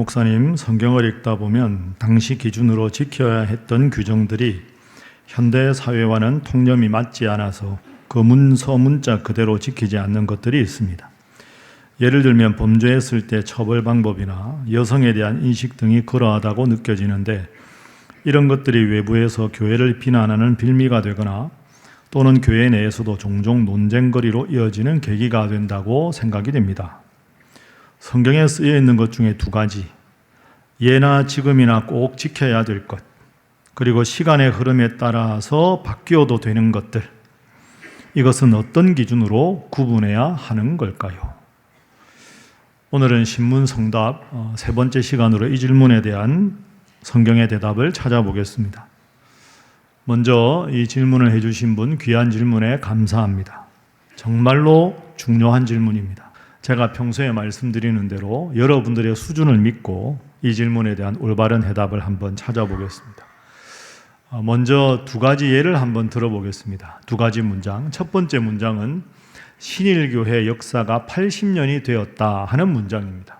목사님, 성경을 읽다 보면 당시 기준으로 지켜야 했던 규정들이 현대 사회와는 통념이 맞지 않아서 그 문서 문자 그대로 지키지 않는 것들이 있습니다. 예를 들면 범죄했을 때 처벌 방법이나 여성에 대한 인식 등이 그러하다고 느껴지는데, 이런 것들이 외부에서 교회를 비난하는 빌미가 되거나 또는 교회 내에서도 종종 논쟁거리로 이어지는 계기가 된다고 생각이 됩니다. 성경에 쓰여 있는 것 중에 두 가지, 예나 지금이나 꼭 지켜야 될 것, 그리고 시간의 흐름에 따라서 바뀌어도 되는 것들, 이것은 어떤 기준으로 구분해야 하는 걸까요? 오늘은 신문 성답 세 번째 시간으로 이 질문에 대한 성경의 대답을 찾아보겠습니다. 먼저 이 질문을 해주신 분, 귀한 질문에 감사합니다. 정말로 중요한 질문입니다. 제가 평소에 말씀드리는 대로 여러분들의 수준을 믿고 이 질문에 대한 올바른 해답을 한번 찾아보겠습니다. 먼저 두 가지 예를 한번 들어보겠습니다. 두 가지 문장. 첫 번째 문장은 신일교회 역사가 80년이 되었다 하는 문장입니다.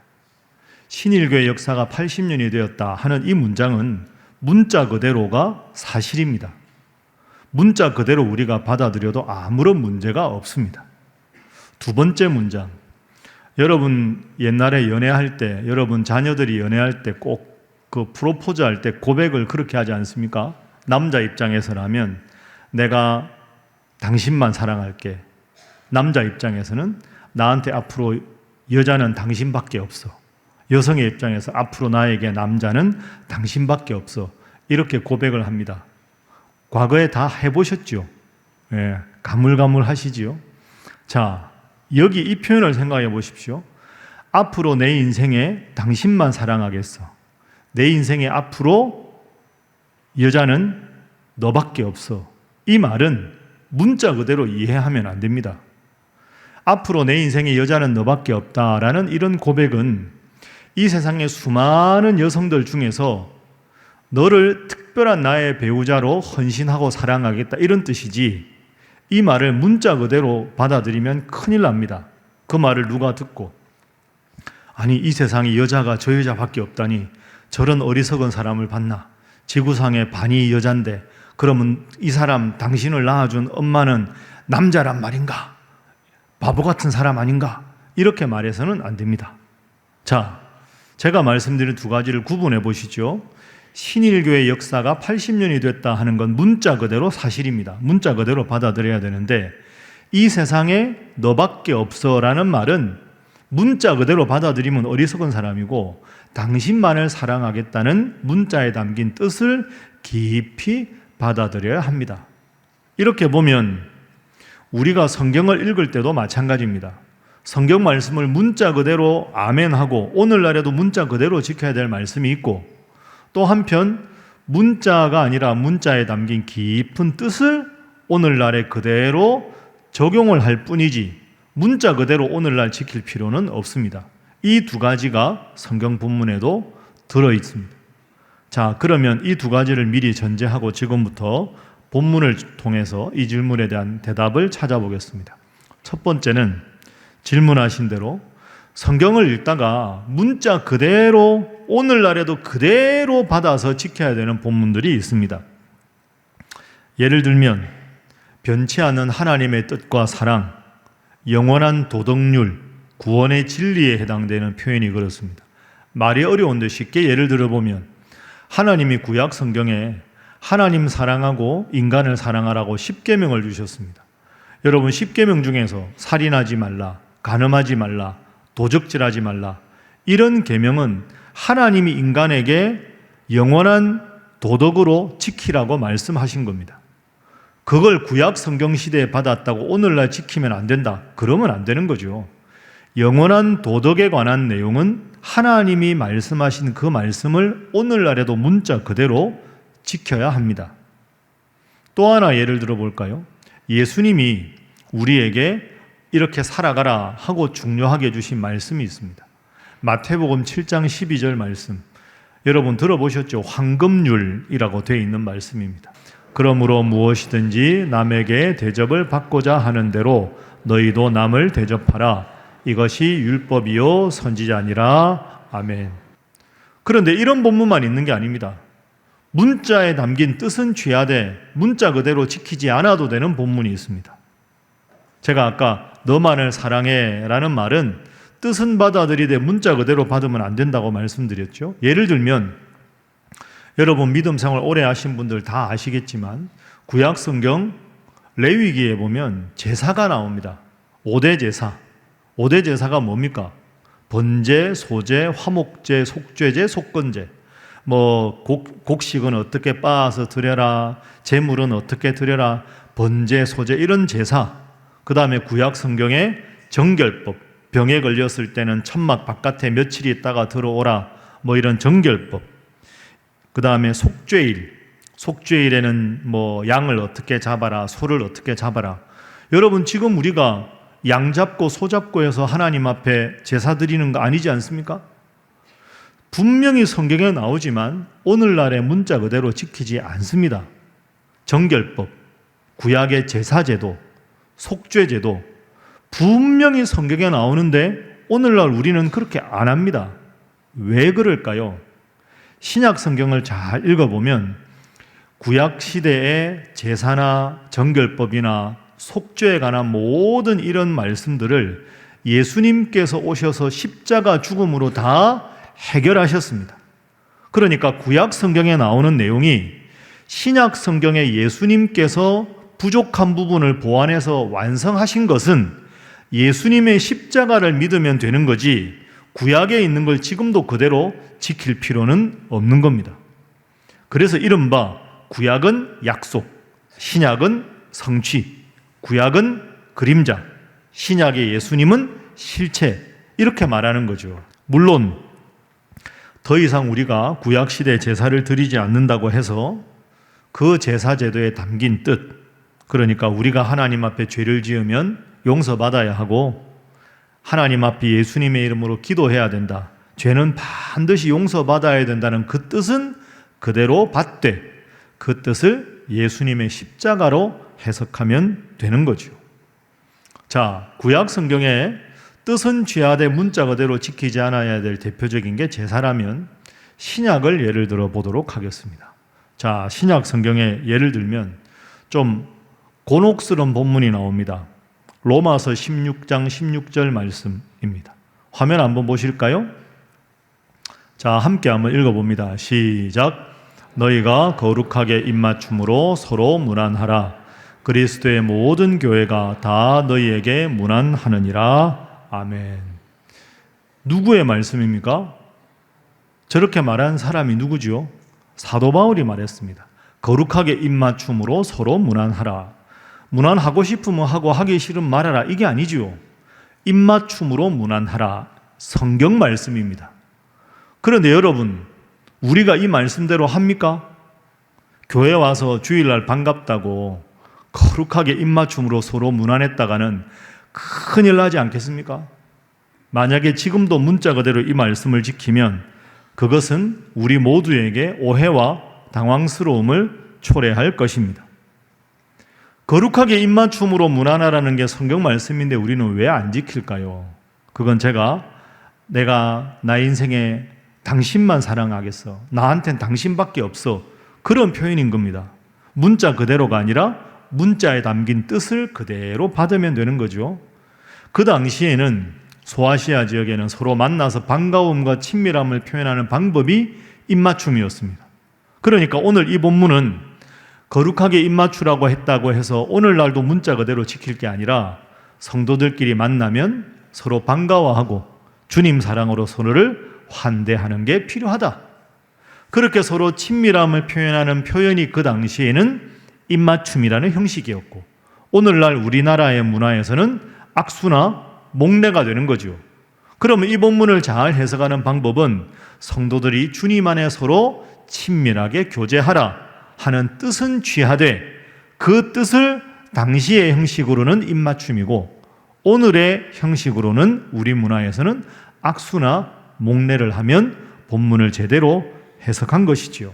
신일교회 역사가 80년이 되었다 하는 이 문장은 문자 그대로가 사실입니다. 문자 그대로 우리가 받아들여도 아무런 문제가 없습니다. 두 번째 문장. 여러분 옛날에 연애할 때, 여러분 자녀들이 연애할 때 꼭 그 프로포즈 할 때 고백을 그렇게 하지 않습니까? 남자 입장에서라면 내가 당신만 사랑할게. 남자 입장에서는 나한테 앞으로 여자는 당신밖에 없어. 여성의 입장에서 앞으로 나에게 남자는 당신밖에 없어. 이렇게 고백을 합니다. 과거에 다 해보셨죠? 예, 가물가물하시지요? 자, 여기 이 표현을 생각해 보십시오. 앞으로 내 인생에 당신만 사랑하겠어. 내 인생에 앞으로 여자는 너밖에 없어. 이 말은 문자 그대로 이해하면 안 됩니다. 앞으로 내 인생에 여자는 너밖에 없다라는 이런 고백은 이 세상의 수많은 여성들 중에서 너를 특별한 나의 배우자로 헌신하고 사랑하겠다, 이런 뜻이지, 이 말을 문자 그대로 받아들이면 큰일 납니다. 그 말을 누가 듣고, 아니 이 세상에 여자가 저 여자밖에 없다니 저런 어리석은 사람을 봤나? 지구상의 반이 여잔데 그러면 이 사람, 당신을 낳아준 엄마는 남자란 말인가? 바보 같은 사람 아닌가? 이렇게 말해서는 안 됩니다. 자, 제가 말씀드린 두 가지를 구분해 보시죠. 신일교의 역사가 80년이 됐다 하는 건 문자 그대로 사실입니다. 문자 그대로 받아들여야 되는데, 이 세상에 너밖에 없어라는 말은 문자 그대로 받아들이면 어리석은 사람이고, 당신만을 사랑하겠다는 문자에 담긴 뜻을 깊이 받아들여야 합니다. 이렇게 보면 우리가 성경을 읽을 때도 마찬가지입니다. 성경 말씀을 문자 그대로 아멘하고 오늘날에도 문자 그대로 지켜야 될 말씀이 있고, 또 한편 문자가 아니라 문자에 담긴 깊은 뜻을 오늘날에 그대로 적용을 할 뿐이지 문자 그대로 오늘날 지킬 필요는 없습니다. 이 두 가지가 성경 본문에도 들어있습니다. 자, 그러면 이 두 가지를 미리 전제하고 지금부터 본문을 통해서 이 질문에 대한 대답을 찾아보겠습니다. 첫 번째는 질문하신 대로 성경을 읽다가 문자 그대로 오늘날에도 그대로 받아서 지켜야 되는 본문들이 있습니다. 예를 들면 변치 않은 하나님의 뜻과 사랑, 영원한 도덕률, 구원의 진리에 해당되는 표현이 그렇습니다. 말이 어려운데 쉽게 예를 들어보면 하나님이 구약 성경에 하나님 사랑하고 인간을 사랑하라고 10계명을 주셨습니다. 여러분 10계명 중에서 살인하지 말라, 간음하지 말라, 도적질하지 말라, 이런 계명은 하나님이 인간에게 영원한 도덕으로 지키라고 말씀하신 겁니다. 그걸 구약 성경 시대에 받았다고 오늘날 지키면 안 된다, 그러면 안 되는 거죠. 영원한 도덕에 관한 내용은 하나님이 말씀하신 그 말씀을 오늘날에도 문자 그대로 지켜야 합니다. 또 하나 예를 들어 볼까요? 예수님이 우리에게 이렇게 살아가라 하고 중요하게 주신 말씀이 있습니다. 마태복음 7장 12절 말씀, 여러분 들어보셨죠? 황금률이라고 되어 있는 말씀입니다. 그러므로 무엇이든지 남에게 대접을 받고자 하는 대로 너희도 남을 대접하라. 이것이 율법이요 선지자니라. 아멘. 그런데 이런 본문만 있는 게 아닙니다. 문자에 담긴 뜻은 취하되 문자 그대로 지키지 않아도 되는 본문이 있습니다. 제가 아까 너만을 사랑해 라는 말은 뜻은 받아들이되 문자 그대로 받으면 안 된다고 말씀드렸죠. 예를 들면 여러분 믿음 생활 오래 하신 분들 다 아시겠지만 구약 성경 레위기에 보면 제사가 나옵니다. 5대 제사. 5대 제사가 뭡니까? 번제, 소제, 화목제, 속죄제, 속건제. 곡식은 어떻게 빻아서 드려라, 제물은 어떻게 드려라, 번제, 소제 이런 제사. 그 다음에 구약 성경에 정결법, 병에 걸렸을 때는 천막 바깥에 며칠 있다가 들어오라, 이런 정결법. 그 다음에 속죄일, 속죄일에는 양을 어떻게 잡아라, 소를 어떻게 잡아라. 여러분 지금 우리가 양 잡고 소 잡고 해서 하나님 앞에 제사 드리는 거 아니지 않습니까? 분명히 성경에 나오지만 오늘날의 문자 그대로 지키지 않습니다. 정결법, 구약의 제사제도, 속죄제도 분명히 성경에 나오는데 오늘날 우리는 그렇게 안 합니다. 왜 그럴까요? 신약 성경을 잘 읽어보면 구약 시대의 제사나 정결법이나 속죄에 관한 모든 이런 말씀들을 예수님께서 오셔서 십자가 죽음으로 다 해결하셨습니다. 그러니까 구약 성경에 나오는 내용이 신약 성경에 예수님께서 부족한 부분을 보완해서 완성하신 것은 예수님의 십자가를 믿으면 되는 거지 구약에 있는 걸 지금도 그대로 지킬 필요는 없는 겁니다. 그래서 이른바 구약은 약속, 신약은 성취, 구약은 그림자, 신약의 예수님은 실체, 이렇게 말하는 거죠. 물론 더 이상 우리가 구약시대 제사를 드리지 않는다고 해서 그 제사 제도에 담긴 뜻, 그러니까 우리가 하나님 앞에 죄를 지으면 용서받아야 하고 하나님 앞에 예수님의 이름으로 기도해야 된다, 죄는 반드시 용서받아야 된다는 그 뜻은 그대로 받되 그 뜻을 예수님의 십자가로 해석하면 되는 거죠. 자, 구약 성경에 뜻은 취하되 문자 그대로 지키지 않아야 될 대표적인 게 제사라면 신약을 예를 들어 보도록 하겠습니다. 자, 신약 성경에 예를 들면 좀 곤혹스러운 본문이 나옵니다. 로마서 16장 16절 말씀입니다. 화면 한번 보실까요? 자, 함께 한번 읽어봅니다. 시작. 너희가 거룩하게 입맞춤으로 서로 문안하라. 그리스도의 모든 교회가 다 너희에게 문안하느니라. 아멘. 누구의 말씀입니까? 저렇게 말한 사람이 누구죠? 사도 바울이 말했습니다. 거룩하게 입맞춤으로 서로 문안하라. 문안하고 싶으면 하고 하기 싫으면 말하라, 이게 아니죠. 입맞춤으로 문안하라, 성경 말씀입니다. 그런데 여러분, 우리가 이 말씀대로 합니까? 교회 와서 주일날 반갑다고 거룩하게 입맞춤으로 서로 문안했다가는 큰일 나지 않겠습니까? 만약에 지금도 문자 그대로 이 말씀을 지키면 그것은 우리 모두에게 오해와 당황스러움을 초래할 것입니다. 거룩하게 입맞춤으로 문안하라는 게 성경 말씀인데 우리는 왜 안 지킬까요? 그건 내가 나 인생에 당신만 사랑하겠어, 나한텐 당신밖에 없어, 그런 표현인 겁니다. 문자 그대로가 아니라 문자에 담긴 뜻을 그대로 받으면 되는 거죠. 그 당시에는 소아시아 지역에는 서로 만나서 반가움과 친밀함을 표현하는 방법이 입맞춤이었습니다. 그러니까 오늘 이 본문은 거룩하게 입맞추라고 했다고 해서 오늘날도 문자 그대로 지킬 게 아니라 성도들끼리 만나면 서로 반가워하고 주님 사랑으로 서로를 환대하는 게 필요하다. 그렇게 서로 친밀함을 표현하는 표현이 그 당시에는 입맞춤이라는 형식이었고 오늘날 우리나라의 문화에서는 악수나 목례가 되는 거죠. 그러면 이 본문을 잘 해석하는 방법은 성도들이 주님 안에 서로 친밀하게 교제하라 하는 뜻은 취하되 그 뜻을 당시의 형식으로는 입맞춤이고 오늘의 형식으로는 우리 문화에서는 악수나 목례를 하면 본문을 제대로 해석한 것이지요.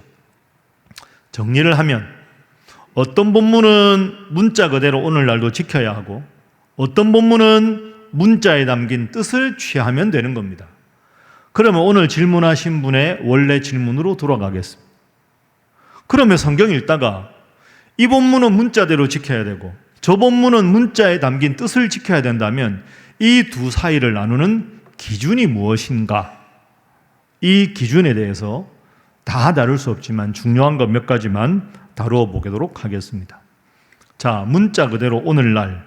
정리를 하면 어떤 본문은 문자 그대로 오늘날도 지켜야 하고 어떤 본문은 문자에 담긴 뜻을 취하면 되는 겁니다. 그러면 오늘 질문하신 분의 원래 질문으로 돌아가겠습니다. 그러면 성경 읽다가 이 본문은 문자대로 지켜야 되고 저 본문은 문자에 담긴 뜻을 지켜야 된다면 이 두 사이를 나누는 기준이 무엇인가? 이 기준에 대해서 다 다룰 수 없지만 중요한 것 몇 가지만 다루어 보도록 하겠습니다. 자, 문자 그대로 오늘날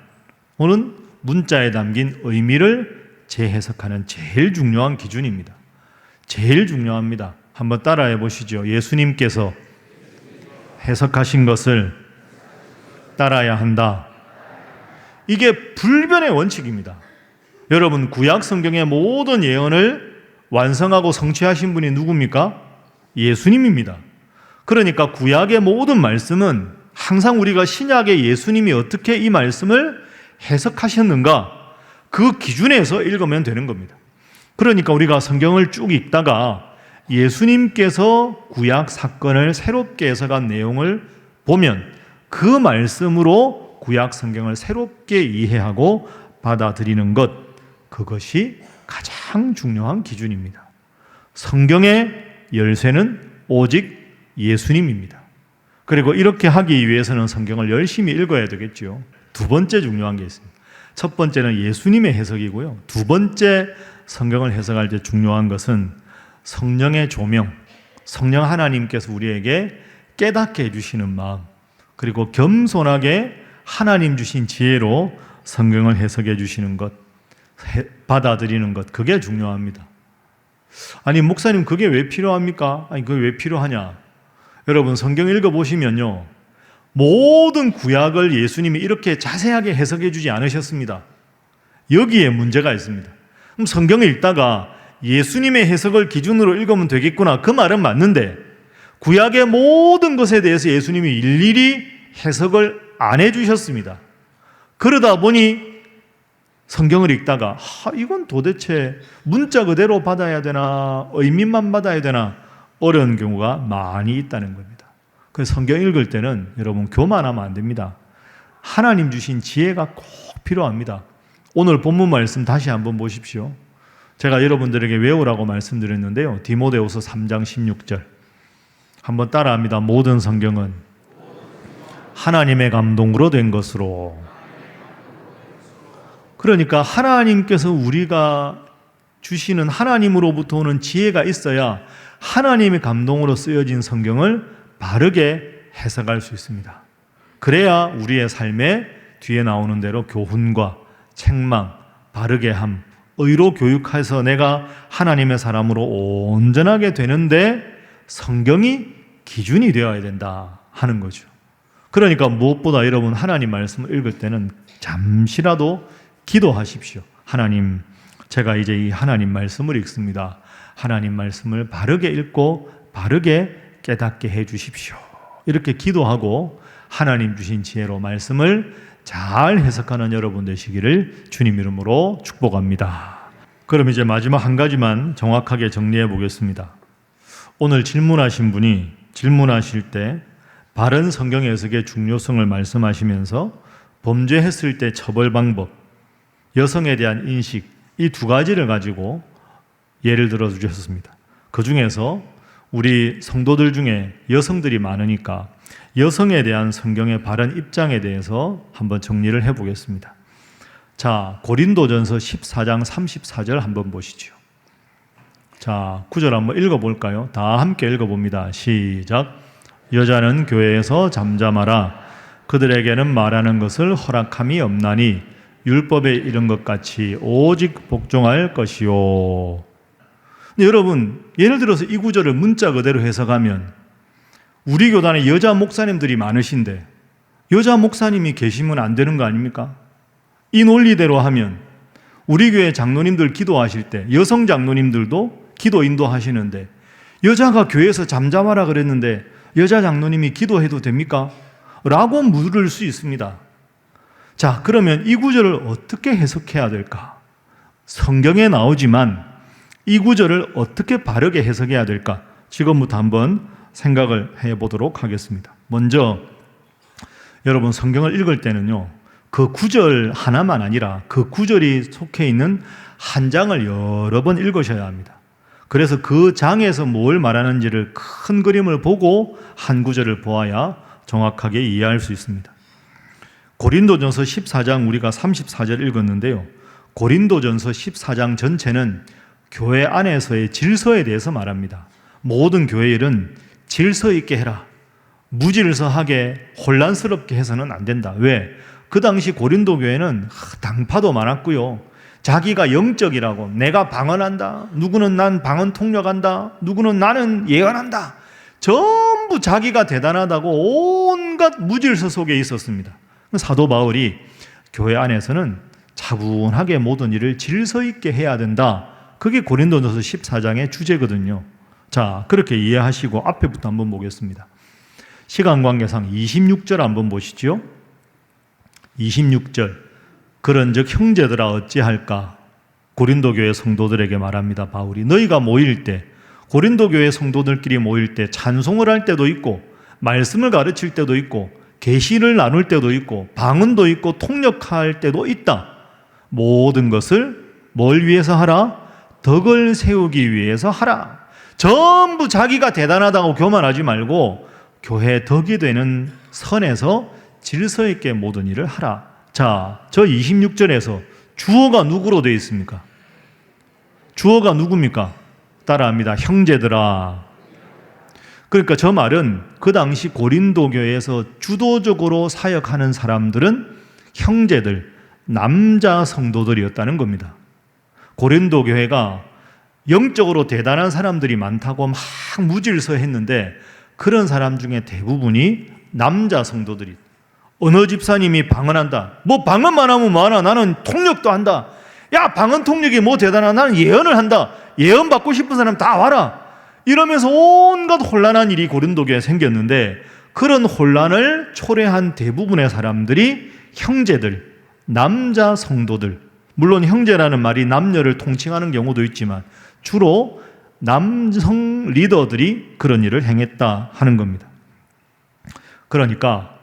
오는 문자에 담긴 의미를 재해석하는 제일 중요한 기준입니다. 제일 중요합니다. 한번 따라해 보시죠. 예수님께서 해석하신 것을 따라야 한다. 이게 불변의 원칙입니다. 여러분, 구약 성경의 모든 예언을 완성하고 성취하신 분이 누굽니까? 예수님입니다. 그러니까 구약의 모든 말씀은 항상 우리가 신약의 예수님이 어떻게 이 말씀을 해석하셨는가 그 기준에서 읽으면 되는 겁니다. 그러니까 우리가 성경을 쭉 읽다가 예수님께서 구약 사건을 새롭게 해석한 내용을 보면 그 말씀으로 구약 성경을 새롭게 이해하고 받아들이는 것, 그것이 가장 중요한 기준입니다. 성경의 열쇠는 오직 예수님입니다. 그리고 이렇게 하기 위해서는 성경을 열심히 읽어야 되겠죠. 두 번째 중요한 게 있습니다. 첫 번째는 예수님의 해석이고요. 두 번째 성경을 해석할 때 중요한 것은 성령의 조명, 성령 하나님께서 우리에게 깨닫게 해주시는 마음, 그리고 겸손하게 하나님 주신 지혜로 성경을 해석해 주시는 것, 받아들이는 것, 그게 중요합니다. 아니, 목사님 그게 왜 필요합니까? 아니, 그게 왜 필요하냐? 여러분, 성경 읽어보시면요, 모든 구약을 예수님이 이렇게 자세하게 해석해 주지 않으셨습니다. 여기에 문제가 있습니다. 그럼 성경을 읽다가 예수님의 해석을 기준으로 읽으면 되겠구나, 그 말은 맞는데 구약의 모든 것에 대해서 예수님이 일일이 해석을 안 해주셨습니다. 그러다 보니 성경을 읽다가 이건 도대체 문자 그대로 받아야 되나 의미만 받아야 되나 어려운 경우가 많이 있다는 겁니다. 그래서 성경 읽을 때는 여러분 교만하면 안 됩니다. 하나님 주신 지혜가 꼭 필요합니다. 오늘 본문 말씀 다시 한번 보십시오. 제가 여러분들에게 외우라고 말씀드렸는데요, 디모데후서 3장 16절 한번 따라합니다. 모든 성경은 하나님의 감동으로 된 것으로. 그러니까 하나님께서 우리가 주시는 하나님으로부터 오는 지혜가 있어야 하나님의 감동으로 쓰여진 성경을 바르게 해석할 수 있습니다. 그래야 우리의 삶에 뒤에 나오는 대로 교훈과 책망, 바르게 함, 의로 교육해서 내가 하나님의 사람으로 온전하게 되는데 성경이 기준이 되어야 된다 하는 거죠. 그러니까 무엇보다 여러분 하나님 말씀을 읽을 때는 잠시라도 기도하십시오. 하나님, 제가 이제 이 하나님 말씀을 읽습니다. 하나님 말씀을 바르게 읽고 바르게 깨닫게 해 주십시오. 이렇게 기도하고 하나님 주신 지혜로 말씀을 잘 해석하는 여러분 되시기를 주님 이름으로 축복합니다. 그럼 이제 마지막 한 가지만 정확하게 정리해 보겠습니다. 오늘 질문하신 분이 질문하실 때 바른 성경 해석의 중요성을 말씀하시면서 범죄했을 때 처벌 방법, 여성에 대한 인식, 이 두 가지를 가지고 예를 들어 주셨습니다. 그 중에서 우리 성도들 중에 여성들이 많으니까 여성에 대한 성경의 바른 입장에 대해서 한번 정리를 해보겠습니다. 자, 고린도전서 14장 34절 한번 보시죠. 자, 9절 한번 읽어볼까요? 다 함께 읽어봅니다. 시작. 여자는 교회에서 잠잠하라. 그들에게는 말하는 것을 허락함이 없나니 율법에 이른 것 같이 오직 복종할 것이요. 근데 여러분, 예를 들어서 이 구절을 문자 그대로 해석하면 우리 교단에 여자 목사님들이 많으신데 여자 목사님이 계시면 안 되는 거 아닙니까? 이 논리대로 하면 우리 교회 장로님들 기도하실 때 여성 장로님들도 기도 인도하시는데 여자가 교회에서 잠잠하라 그랬는데 여자 장로님이 기도해도 됩니까? 라고 물을 수 있습니다. 자, 그러면 이 구절을 어떻게 해석해야 될까? 성경에 나오지만 이 구절을 어떻게 바르게 해석해야 될까? 지금부터 한번 생각을 해보도록 하겠습니다. 먼저 여러분 성경을 읽을 때는요, 그 구절 하나만 아니라 그 구절이 속해 있는 한 장을 여러 번 읽으셔야 합니다. 그래서 그 장에서 뭘 말하는지를 큰 그림을 보고 한 구절을 보아야 정확하게 이해할 수 있습니다. 고린도전서 14장 우리가 34절 읽었는데요. 고린도전서 14장 전체는 교회 안에서의 질서에 대해서 말합니다. 모든 교회 일은 질서 있게 해라. 무질서하게 혼란스럽게 해서는 안 된다. 왜? 그 당시 고린도 교회는 당파도 많았고요. 자기가 영적이라고 내가 방언한다. 누구는 난 방언 통역한다. 누구는 나는 예언한다. 전부 자기가 대단하다고 온갖 무질서 속에 있었습니다. 사도 바울이 교회 안에서는 차분하게 모든 일을 질서 있게 해야 된다. 그게 고린도전서 14장의 주제거든요. 자, 그렇게 이해하시고 앞에부터 한번 보겠습니다. 시간 관계상 26절 한번 보시죠. 26절. 그런즉 형제들아 어찌할까? 고린도 교회 성도들에게 말합니다. 바울이 너희가 모일 때, 고린도 교회 성도들끼리 모일 때 찬송을 할 때도 있고 말씀을 가르칠 때도 있고 계시를 나눌 때도 있고 방언도 있고 통역할 때도 있다. 모든 것을 뭘 위해서 하라? 덕을 세우기 위해서 하라. 전부 자기가 대단하다고 교만하지 말고 교회 덕이 되는 선에서 질서 있게 모든 일을 하라. 자, 저 26절에서 주어가 누구로 되어 있습니까? 주어가 누굽니까? 따라합니다. 형제들아. 그러니까 저 말은 그 당시 고린도 교회에서 주도적으로 사역하는 사람들은 형제들, 남자 성도들이었다는 겁니다. 고린도 교회가 영적으로 대단한 사람들이 많다고 막 무질서했는데 그런 사람 중에 대부분이 남자 성도들이. 어느 집사님이 방언한다. 뭐 방언만 하면 뭐하나? 나는 통역도 한다. 야, 방언 통역이 뭐 대단하나? 나는 예언을 한다. 예언 받고 싶은 사람 다 와라. 이러면서 온갖 혼란한 일이 고린도 교회에 생겼는데 그런 혼란을 초래한 대부분의 사람들이 형제들, 남자 성도들. 물론 형제라는 말이 남녀를 통칭하는 경우도 있지만 주로 남성 리더들이 그런 일을 행했다 하는 겁니다. 그러니까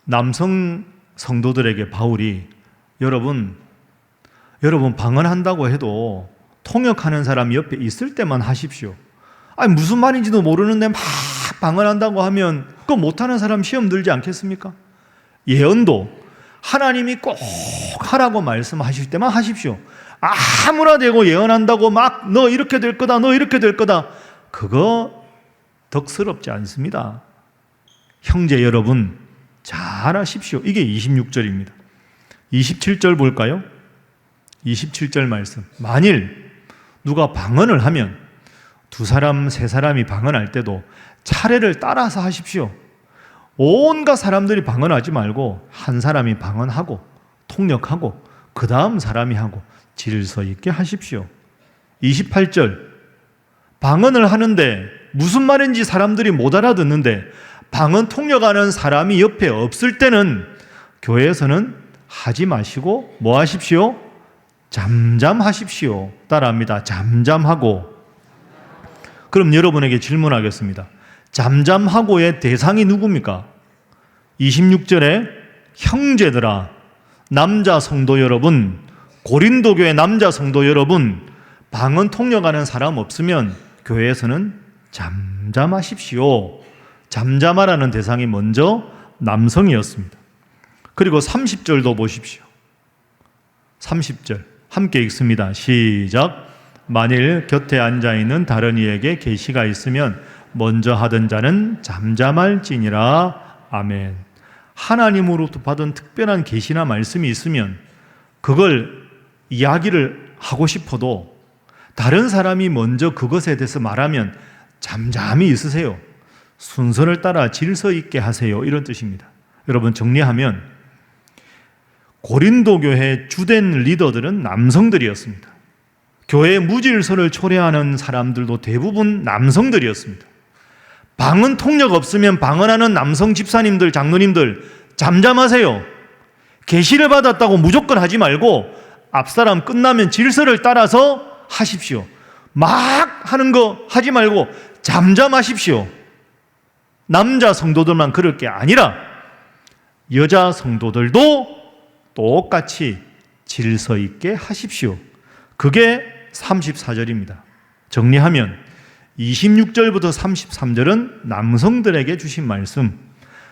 남성 성도들에게 바울이 여러분 방언한다고 해도 통역하는 사람이 옆에 있을 때만 하십시오. 아니 무슨 말인지도 모르는데 막 방언한다고 하면 그거 못하는 사람 시험 들지 않겠습니까? 예언도 하나님이 꼭 하라고 말씀하실 때만 하십시오. 아무나 대고 예언한다고 막 너 이렇게 될 거다, 너 이렇게 될 거다. 그거 덕스럽지 않습니다. 형제 여러분 잘 하십시오. 이게 26절입니다. 27절 볼까요? 27절 말씀. 만일 누가 방언을 하면 두 사람, 세 사람이 방언할 때도 차례를 따라서 하십시오. 온갖 사람들이 방언하지 말고 한 사람이 방언하고 통역하고 그 다음 사람이 하고 질서 있게 하십시오. 28절. 방언을 하는데 무슨 말인지 사람들이 못 알아듣는데 방언 통역하는 사람이 옆에 없을 때는 교회에서는 하지 마시고 뭐 하십시오? 잠잠하십시오. 따라합니다. 잠잠하고. 그럼 여러분에게 질문하겠습니다. 잠잠하고의 대상이 누굽니까? 26절에 형제들아, 남자 성도 여러분, 고린도 교회 남자 성도 여러분, 방언 통역하는 사람 없으면 교회에서는 잠잠하십시오. 잠잠하라는 대상이 먼저 남성이었습니다. 그리고 30절도 보십시오. 30절 함께 읽습니다. 시작. 만일 곁에 앉아있는 다른 이에게 계시가 있으면 먼저 하던 자는 잠잠할지니라. 아멘. 하나님으로부터 받은 특별한 계시나 말씀이 있으면 그걸 이야기를 하고 싶어도 다른 사람이 먼저 그것에 대해서 말하면 잠잠히 있으세요. 순서를 따라 질서 있게 하세요. 이런 뜻입니다. 여러분 정리하면 고린도 교회 주된 리더들은 남성들이었습니다. 교회의 무질서를 초래하는 사람들도 대부분 남성들이었습니다. 방언 통역 없으면 방언하는 남성 집사님들, 장로님들 잠잠하세요. 계시를 받았다고 무조건 하지 말고 앞사람 끝나면 질서를 따라서 하십시오. 막 하는 거 하지 말고 잠잠하십시오. 남자 성도들만 그럴 게 아니라 여자 성도들도 똑같이 질서 있게 하십시오. 그게 34절입니다. 정리하면 26절부터 33절은 남성들에게 주신 말씀,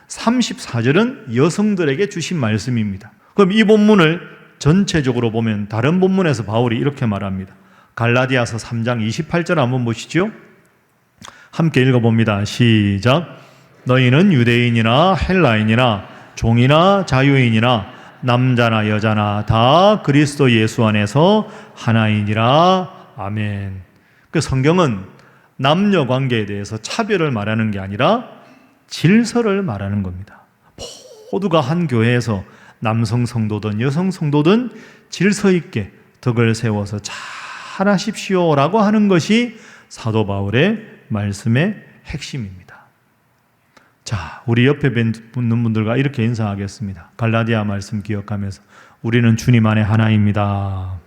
34절은 여성들에게 주신 말씀입니다. 그럼 이 본문을 전체적으로 보면 다른 본문에서 바울이 이렇게 말합니다. 갈라디아서 3장 28절 한번 보시죠. 함께 읽어봅니다. 시작. 너희는 유대인이나 헬라인이나 종이나 자유인이나 남자나 여자나 다 그리스도 예수 안에서 하나이니라. 아멘. 그 성경은 남녀 관계에 대해서 차별을 말하는 게 아니라 질서를 말하는 겁니다. 모두가 한 교회에서 남성 성도든 여성 성도든 질서 있게 덕을 세워서 잘하십시오라고 하는 것이 사도 바울의 말씀의 핵심입니다. 자, 우리 옆에 붙는 분들과 이렇게 인사하겠습니다. 갈라디아 말씀 기억하면서 우리는 주님 안에 하나입니다.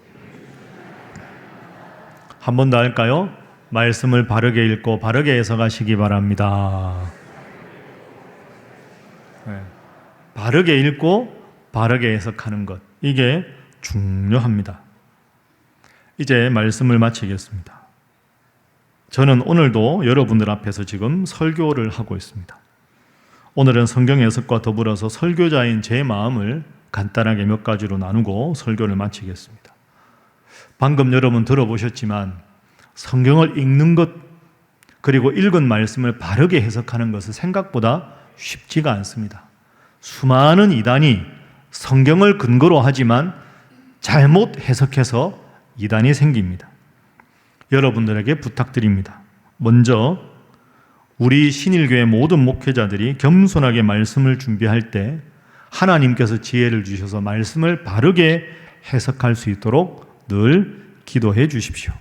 한 번 더 할까요? 말씀을 바르게 읽고 바르게 해석하시기 바랍니다. 네. 바르게 읽고 바르게 해석하는 것, 이게 중요합니다. 이제 말씀을 마치겠습니다. 저는 오늘도 여러분들 앞에서 지금 설교를 하고 있습니다. 오늘은 성경 해석과 더불어서 설교자인 제 마음을 간단하게 몇 가지로 나누고 설교를 마치겠습니다. 방금 여러분 들어보셨지만 성경을 읽는 것, 그리고 읽은 말씀을 바르게 해석하는 것은 생각보다 쉽지가 않습니다. 수많은 이단이 성경을 근거로 하지만 잘못 해석해서 이단이 생깁니다. 여러분들에게 부탁드립니다. 먼저 우리 신일교회 모든 목회자들이 겸손하게 말씀을 준비할 때 하나님께서 지혜를 주셔서 말씀을 바르게 해석할 수 있도록 늘 기도해 주십시오.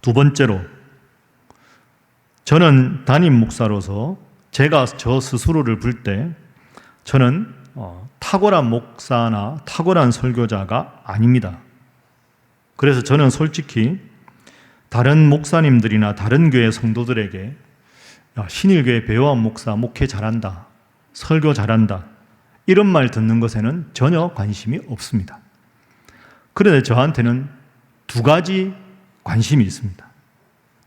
두 번째로, 저는 담임 목사로서 제가 저 스스로를 볼 때 저는 탁월한 목사나 탁월한 설교자가 아닙니다. 그래서 저는 솔직히 다른 목사님들이나 다른 교회 성도들에게 신일교회 배우한 목사 목회 잘한다, 설교 잘한다, 이런 말 듣는 것에는 전혀 관심이 없습니다. 그런데 저한테는 두 가지 관심이 있습니다.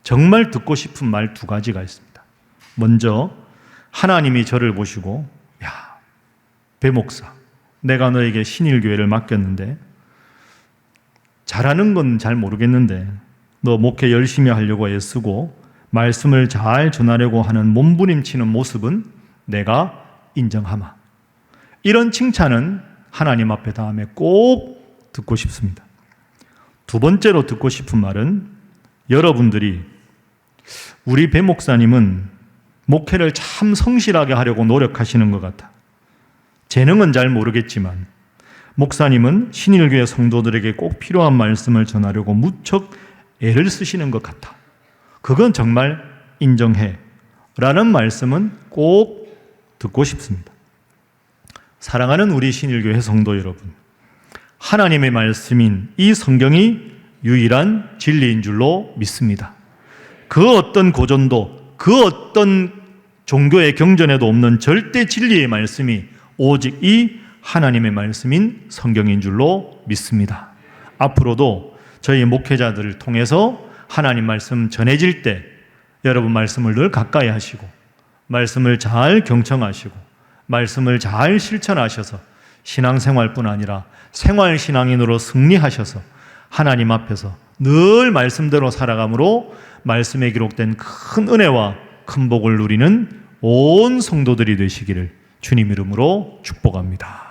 정말 듣고 싶은 말 두 가지가 있습니다. 먼저 하나님이 저를 보시고, 야, 배 목사, 내가 너에게 신일교회를 맡겼는데 잘하는 건 잘 모르겠는데 너 목회 열심히 하려고 애쓰고 말씀을 잘 전하려고 하는 몸부림치는 모습은 내가 인정하마. 이런 칭찬은 하나님 앞에 다음에 꼭 듣고 싶습니다. 두 번째로 듣고 싶은 말은, 여러분들이 우리 배 목사님은 목회를 참 성실하게 하려고 노력하시는 것 같아. 재능은 잘 모르겠지만 목사님은 신일교회 성도들에게 꼭 필요한 말씀을 전하려고 무척 애를 쓰시는 것 같아. 그건 정말 인정해 라는 말씀은 꼭 듣고 싶습니다. 사랑하는 우리 신일교회 성도 여러분, 하나님의 말씀인 이 성경이 유일한 진리인 줄로 믿습니다. 그 어떤 고전도, 그 어떤 종교의 경전에도 없는 절대 진리의 말씀이 오직 이 하나님의 말씀인 성경인 줄로 믿습니다. 앞으로도 저희 목회자들을 통해서 하나님 말씀 전해질 때 여러분 말씀을 늘 가까이 하시고 말씀을 잘 경청하시고 말씀을 잘 실천하셔서 신앙생활뿐 아니라 생활신앙인으로 승리하셔서 하나님 앞에서 늘 말씀대로 살아감으로 말씀에 기록된 큰 은혜와 큰 복을 누리는 온 성도들이 되시기를 주님 이름으로 축복합니다.